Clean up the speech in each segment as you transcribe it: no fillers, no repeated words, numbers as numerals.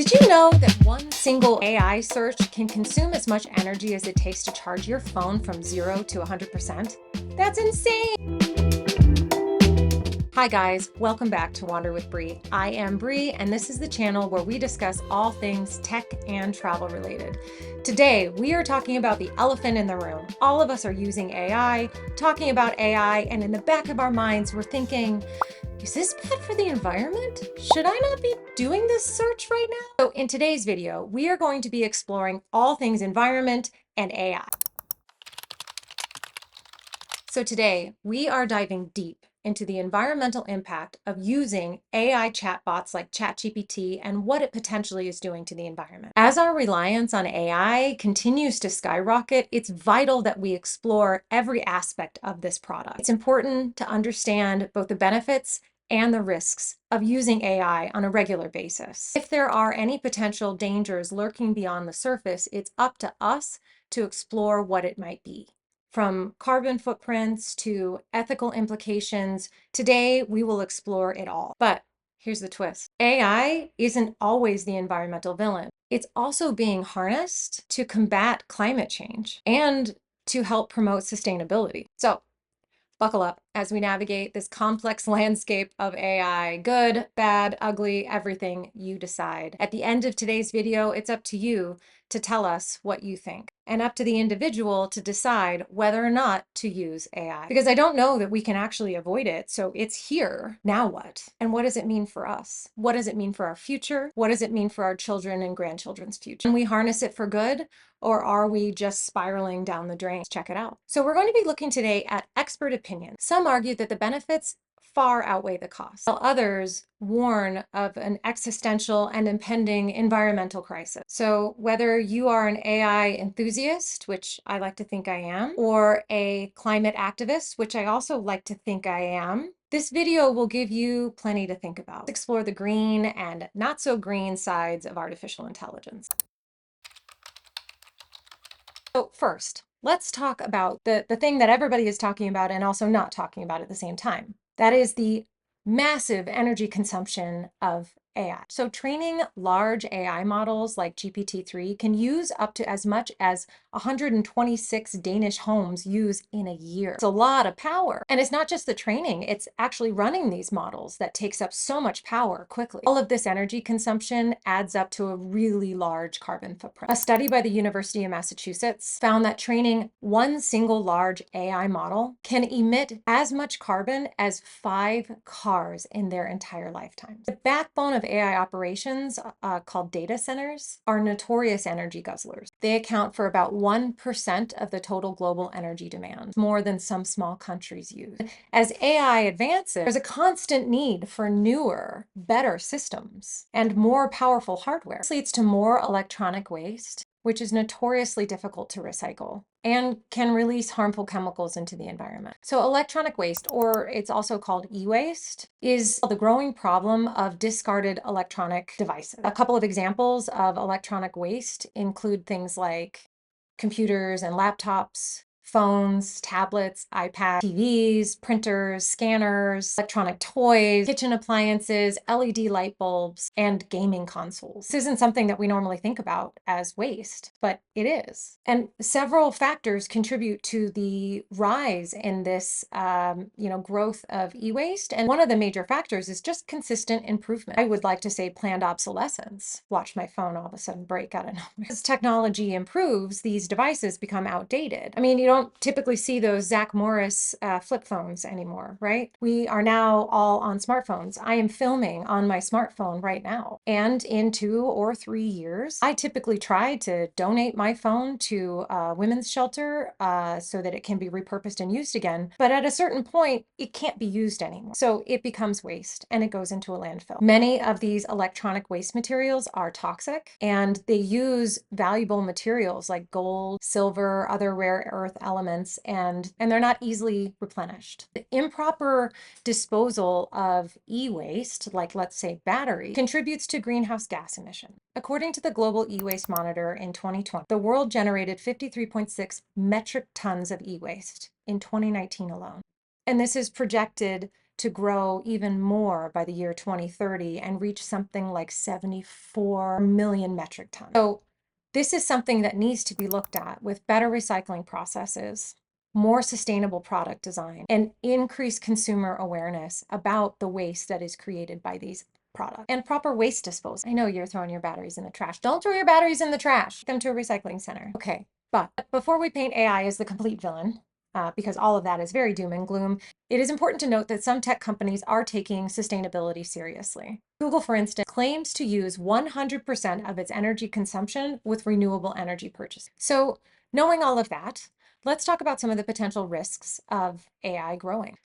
Did you know that one single AI search can consume as much energy as it takes to charge your phone from 0 to 100%? That's insane! Hi guys, welcome back to Wander with Bree. I am Bree, and this is the channel where we discuss all things tech and travel related. Today, we are talking about the elephant in the room. All of us are using AI, talking about AI, and in the back of our minds, we're thinking, is this bad for the environment? Should I not be doing this search right now? So in today's video, we are going to be exploring all things environment and AI. So today, we are diving deep into the environmental impact of using AI chatbots like ChatGPT and what it potentially is doing to the environment. As our reliance on AI continues to skyrocket, it's vital that we explore every aspect of this product. It's important to understand both the benefits and the risks of using AI on a regular basis. If there are any potential dangers lurking beyond the surface, it's up to us to explore what it might be. From carbon footprints to ethical implications, today we will explore it all. But here's the twist. AI isn't always the environmental villain. It's also being harnessed to combat climate change and to help promote sustainability. So buckle up as we navigate this complex landscape of AI. Good, bad, ugly, everything you decide. At the end of today's video, it's up to you to tell us what you think, and up to the individual to decide whether or not to use AI. Because I don't know that we can actually avoid it, so it's here. Now what? And what does it mean for us? What does it mean for our future? What does it mean for our children and grandchildren's future? Can we harness it for good? Or are we just spiraling down the drain? Check it out. So we're going to be looking today at expert opinions. Some argue that the benefits far outweigh the costs, while others warn of an existential and impending environmental crisis. So whether you are an AI enthusiast, which I like to think I am, or a climate activist, which I also like to think I am, this video will give you plenty to think about. Let's explore the green and not so green sides of artificial intelligence. So first, let's talk about the thing that everybody is talking about and also not talking about at the same time. That is the massive energy consumption of AI. So training large AI models like GPT-3 can use up to as much as 126 Danish homes use in a year. It's a lot of power. And it's not just the training, it's actually running these models that takes up so much power quickly. All of this energy consumption adds up to a really large carbon footprint. A study by the University of Massachusetts found that training one single large AI model can emit as much carbon as 5 cars in their entire lifetime. The backbone of AI operations, called data centers, are notorious energy guzzlers. They account for about 1% of the total global energy demand, more than some small countries use. As AI advances, there's a constant need for newer, better systems and more powerful hardware. This leads to more electronic waste, which is notoriously difficult to recycle and can release harmful chemicals into the environment. So electronic waste, or it's also called e-waste, is the growing problem of discarded electronic devices. A couple of examples of electronic waste include things like computers and laptops, phones, tablets, iPads, TVs, printers, scanners, electronic toys, kitchen appliances, LED light bulbs, and gaming consoles. This isn't something that we normally think about as waste, but it is. And several factors contribute to the rise in this growth of e-waste. And one of the major factors is just consistent improvement. I would like to say planned obsolescence. Watch my phone all of a sudden break out of nowhere. As technology improves, these devices become outdated. I mean, you don't typically see those Zach Morris flip phones anymore, right? We are now all on smartphones. I am filming on my smartphone right now. And in 2 or 3 years, I typically try to donate my phone to a women's shelter so that it can be repurposed and used again. But at a certain point, it can't be used anymore. So it becomes waste and it goes into a landfill. Many of these electronic waste materials are toxic, and they use valuable materials like gold, silver, other rare earth elements, and they're not easily replenished. The improper disposal of e-waste, like let's say battery, contributes to greenhouse gas emission. According to the Global E-Waste Monitor in 2020, the world generated 53.6 metric tons of e-waste in 2019 alone. And this is projected to grow even more by the year 2030 and reach something like 74 million metric tons. So this is something that needs to be looked at with better recycling processes, more sustainable product design, and increased consumer awareness about the waste that is created by these products and proper waste disposal. I know you're throwing your batteries in the trash. Don't throw your batteries in the trash. Take them to a recycling center. Okay, but before we paint AI as the complete villain, because all of that is very doom and gloom, it is important to note that some tech companies are taking sustainability seriously. Google, for instance, claims to use 100% of its energy consumption with renewable energy purchases. So knowing all of that, let's talk about some of the potential risks of AI growing.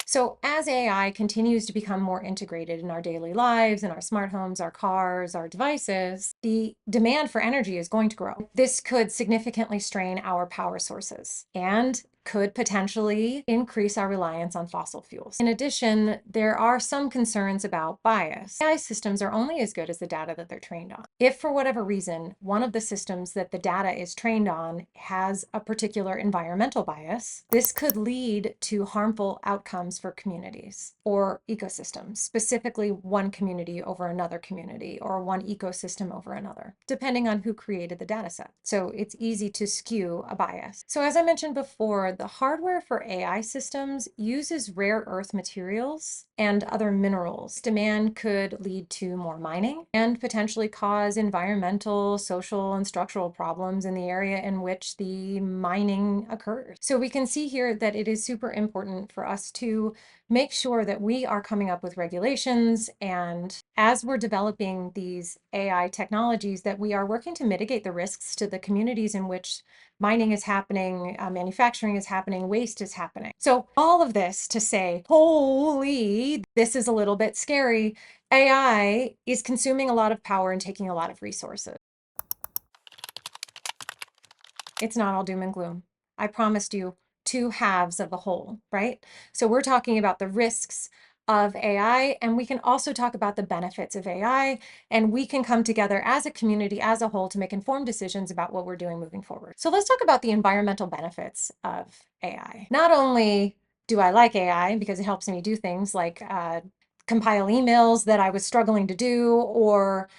So as AI continues to become more integrated in our daily lives, in our smart homes, our cars, our devices, the demand for energy is going to grow. This could significantly strain our power sources and could potentially increase our reliance on fossil fuels. In addition, there are some concerns about bias. AI systems are only as good as the data that they're trained on. If for whatever reason, one of the systems that the data is trained on has a particular environmental bias, this could lead to harmful outcomes for communities or ecosystems, specifically one community over another community or one ecosystem over another, depending on who created the data set. So it's easy to skew a bias. So as I mentioned before, the hardware for AI systems uses rare earth materials and other minerals. Demand could lead to more mining and potentially cause environmental, social, and structural problems in the area in which the mining occurs. So we can see here that it is super important for us to make sure that we are coming up with regulations, and as we're developing these AI technologies, that we are working to mitigate the risks to the communities in which mining is happening, manufacturing is happening, waste is happening. So all of this to say, holy, this is a little bit scary. AI is consuming a lot of power and taking a lot of resources. It's not all doom and gloom. I promised you two halves of the whole, right? So we're talking about the risks of AI, and we can also talk about the benefits of AI, and we can come together as a community, as a whole, to make informed decisions about what we're doing moving forward. So let's talk about the environmental benefits of AI. Not only do I like AI because it helps me do things like compile emails that I was struggling to do, or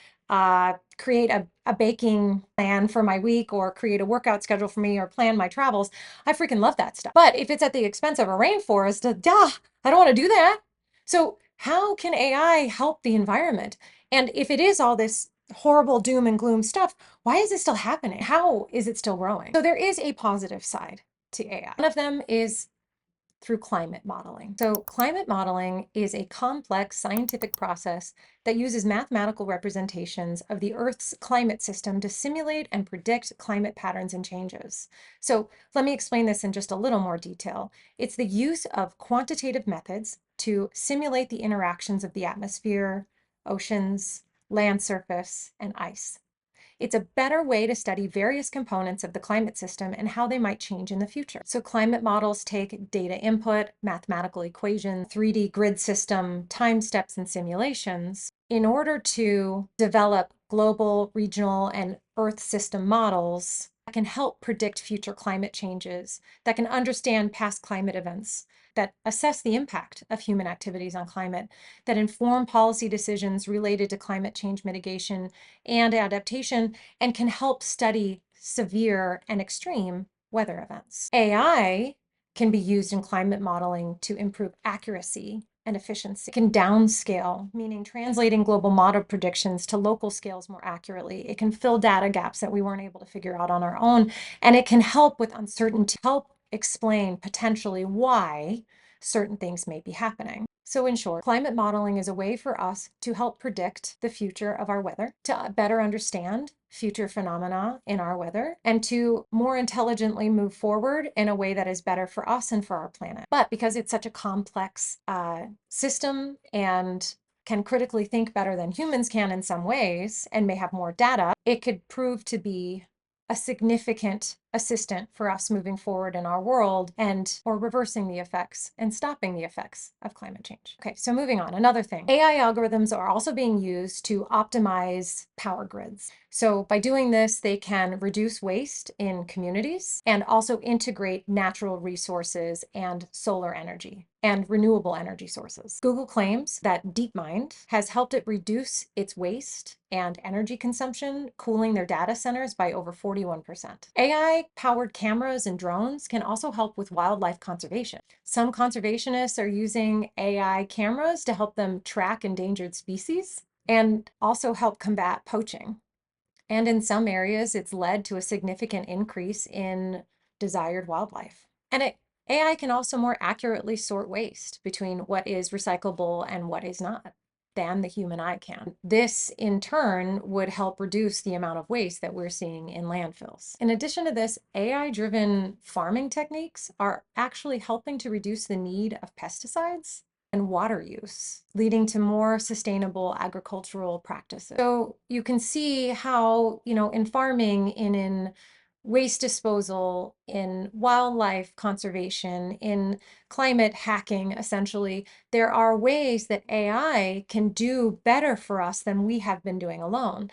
create a baking plan for my week, or create a workout schedule for me, or plan my travels. I freaking love that stuff. But if it's at the expense of a rainforest, I don't want to do that. So how can AI help the environment? And if it is all this horrible doom and gloom stuff, why is it still happening? How is it still growing? So there is a positive side to AI. One of them is through climate modeling. So climate modeling is a complex scientific process that uses mathematical representations of the Earth's climate system to simulate and predict climate patterns and changes. So let me explain this in just a little more detail. It's the use of quantitative methods to simulate the interactions of the atmosphere, oceans, land surface, and ice. It's a better way to study various components of the climate system and how they might change in the future. So climate models take data input, mathematical equations, 3D grid system, time steps, and simulations in order to develop global, regional, and Earth system models that can help predict future climate changes, that can understand past climate events, that assess the impact of human activities on climate, that inform policy decisions related to climate change mitigation and adaptation, and can help study severe and extreme weather events. AI can be used in climate modeling to improve accuracy and efficiency. It can downscale, meaning translating global model predictions to local scales more accurately. It can fill data gaps that we weren't able to figure out on our own, and it can help with uncertainty, help explain potentially why certain things may be happening. So in short, climate modeling is a way for us to help predict the future of our weather, to better understand future phenomena in our weather, and to more intelligently move forward in a way that is better for us and for our planet. But because it's such a complex system and can critically think better than humans can in some ways and may have more data, it could prove to be a significant assistant for us moving forward in our world and or reversing the effects and stopping the effects of climate change. Okay, so moving on, another thing. AI algorithms are also being used to optimize power grids. So by doing this, they can reduce waste in communities and also integrate natural resources and solar energy and renewable energy sources. Google claims that DeepMind has helped it reduce its waste and energy consumption, cooling their data centers by over 41%. AI-powered cameras and drones can also help with wildlife conservation. Some conservationists are using AI cameras to help them track endangered species and also help combat poaching. And in some areas, it's led to a significant increase in desired wildlife. And AI can also more accurately sort waste between what is recyclable and what is not than the human eye can. This, in turn, would help reduce the amount of waste that we're seeing in landfills. In addition to this, AI-driven farming techniques are actually helping to reduce the need of pesticides and water use, leading to more sustainable agricultural practices. So you can see how, in farming, in waste disposal, in wildlife conservation, in climate hacking, essentially, there are ways that AI can do better for us than we have been doing alone.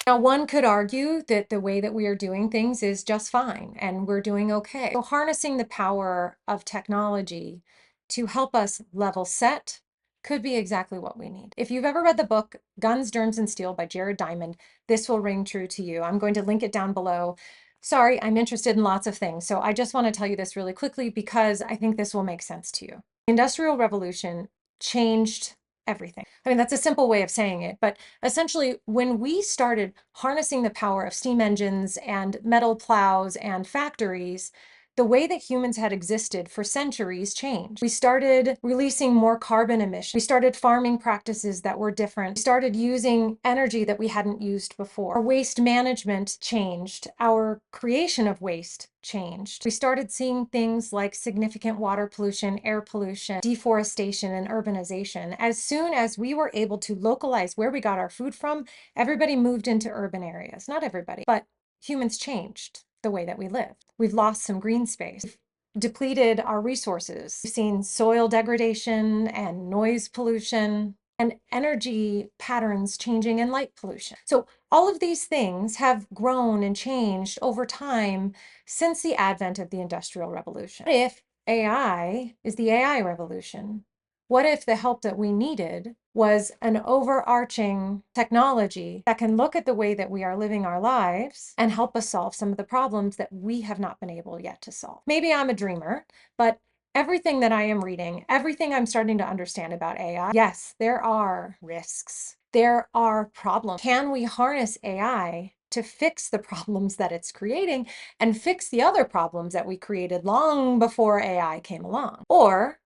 Now, one could argue that the way that we are doing things is just fine and we're doing okay. So harnessing the power of technology to help us level set could be exactly what we need. If you've ever read the book Guns, Germs, and Steel by Jared Diamond, this will ring true to you. I'm going to link it down below. Sorry, I'm interested in lots of things, so I just want to tell you this really quickly because I think this will make sense to you. The Industrial Revolution changed everything. I mean, that's a simple way of saying it, but essentially, when we started harnessing the power of steam engines and metal plows and factories, the way that humans had existed for centuries changed. We started releasing more carbon emissions. We started farming practices that were different. We started using energy that we hadn't used before. Our waste management changed. Our creation of waste changed. We started seeing things like significant water pollution, air pollution, deforestation, and urbanization. As soon as we were able to localize where we got our food from, everybody moved into urban areas. Not everybody, but humans changed the way that we lived. We've lost some green space. We've depleted our resources. We've seen soil degradation and noise pollution and energy patterns changing and light pollution. So all of these things have grown and changed over time since the advent of the Industrial Revolution. What if AI is the AI revolution? What if the help that we needed was an overarching technology that can look at the way that we are living our lives and help us solve some of the problems that we have not been able yet to solve? Maybe I'm a dreamer, but everything that I am reading, everything I'm starting to understand about AI, yes, there are risks. There are problems. Can we harness AI to fix the problems that it's creating and fix the other problems that we created long before AI came along? Or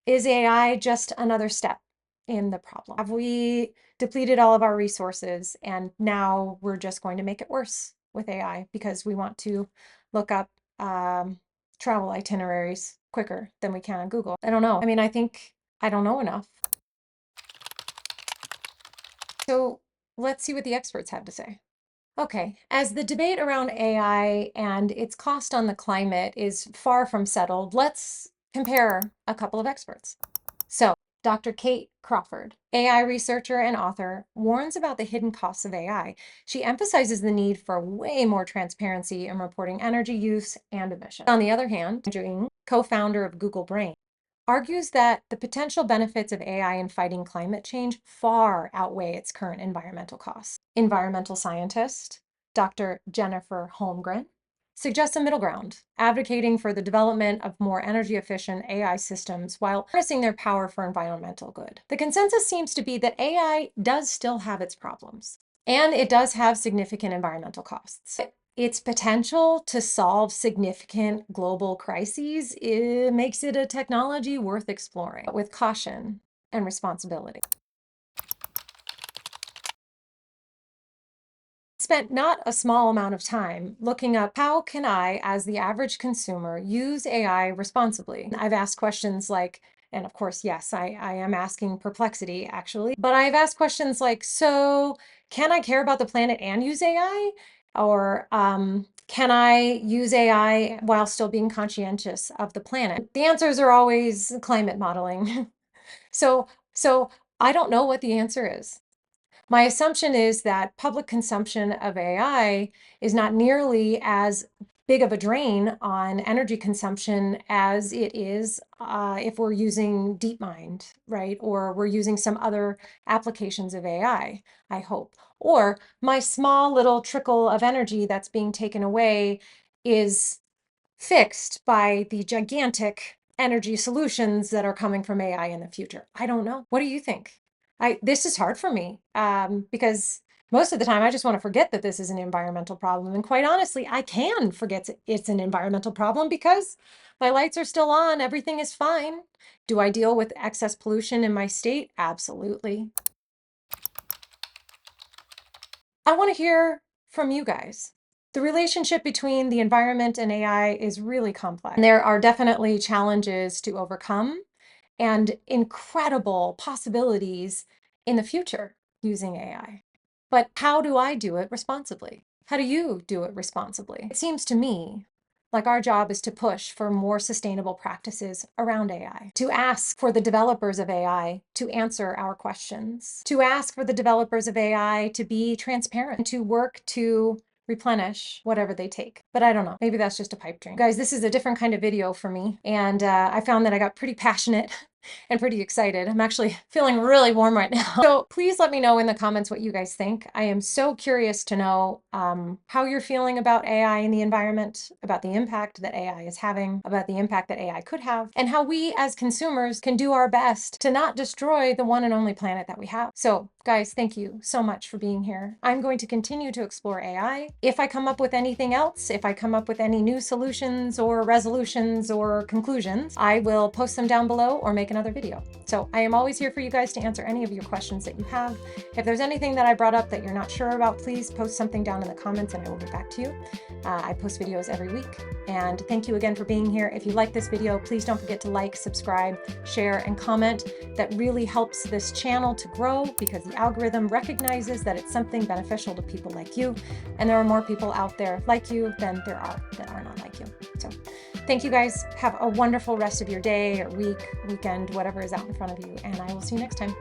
is AI just another step in the problem? Have we depleted all of our resources and now we're just going to make it worse with AI because we want to look up travel itineraries quicker than we can on Google? I don't know. I mean, I think I don't know enough. So let's see what the experts have to say. Okay, as the debate around AI and its cost on the climate is far from settled, let's compare a couple of experts. So, Dr. Kate Crawford, AI researcher and author, warns about the hidden costs of AI. She emphasizes the need for way more transparency in reporting energy use and emissions. On the other hand, Andrew Ng, co-founder of Google Brain, argues that the potential benefits of AI in fighting climate change far outweigh its current environmental costs. Environmental scientist Dr. Jennifer Holmgren suggests a middle ground, advocating for the development of more energy efficient AI systems while harnessing their power for environmental good. The consensus seems to be that AI does still have its problems, and it does have significant environmental costs. Its potential to solve significant global crises makes it a technology worth exploring, but with caution and responsibility. Spent not a small amount of time looking up how can I, as the average consumer, use AI responsibly. I've asked questions like, and of course, yes, I am asking Perplexity actually, but I've asked questions like, so can I care about the planet and use AI? Or can I use AI while still being conscientious of the planet? The answers are always climate modeling. So, so I don't know what the answer is. My assumption is that public consumption of AI is not nearly as big of a drain on energy consumption as it is if we're using DeepMind, right? Or we're using some other applications of AI, I hope. Or my small little trickle of energy that's being taken away is fixed by the gigantic energy solutions that are coming from AI in the future. I don't know. What do you think? This is hard for me because most of the time I just want to forget that this is an environmental problem. And quite honestly, I can forget it's an environmental problem because my lights are still on, everything is fine. Do I deal with excess pollution in my state? Absolutely. I want to hear from you guys. The relationship between the environment and AI is really complex. And there are definitely challenges to overcome and incredible possibilities in the future using AI. But how do I do it responsibly? How do you do it responsibly? It seems to me like our job is to push for more sustainable practices around AI, to ask for the developers of AI to answer our questions, to ask for the developers of AI to be transparent, to work to replenish whatever they take. But I don't know, maybe that's just a pipe dream. Guys, this is a different kind of video for me. And I found that I got pretty passionate and pretty excited. I'm actually feeling really warm right now. So please let me know in the comments what you guys think. I am so curious to know how you're feeling about AI in the environment, about the impact that AI is having, about the impact that AI could have, and how we as consumers can do our best to not destroy the one and only planet that we have. So guys, thank you so much for being here. I'm going to continue to explore AI. If I come up with anything else, if I come up with any new solutions or resolutions or conclusions, I will post them down below or make another video. So I am always here for you guys to answer any of your questions that you have. If there's anything that I brought up that you're not sure about, please post something down in the comments and I will get back to you. I post videos every week. And thank you again for being here. If you like this video, please don't forget to like, subscribe, share, and comment. That really helps this channel to grow because the algorithm recognizes that it's something beneficial to people like you. And there are more people out there like you than there are that are not like you. So thank you guys. Have a wonderful rest of your day or week, weekend, whatever is out in front of you. And I will see you next time.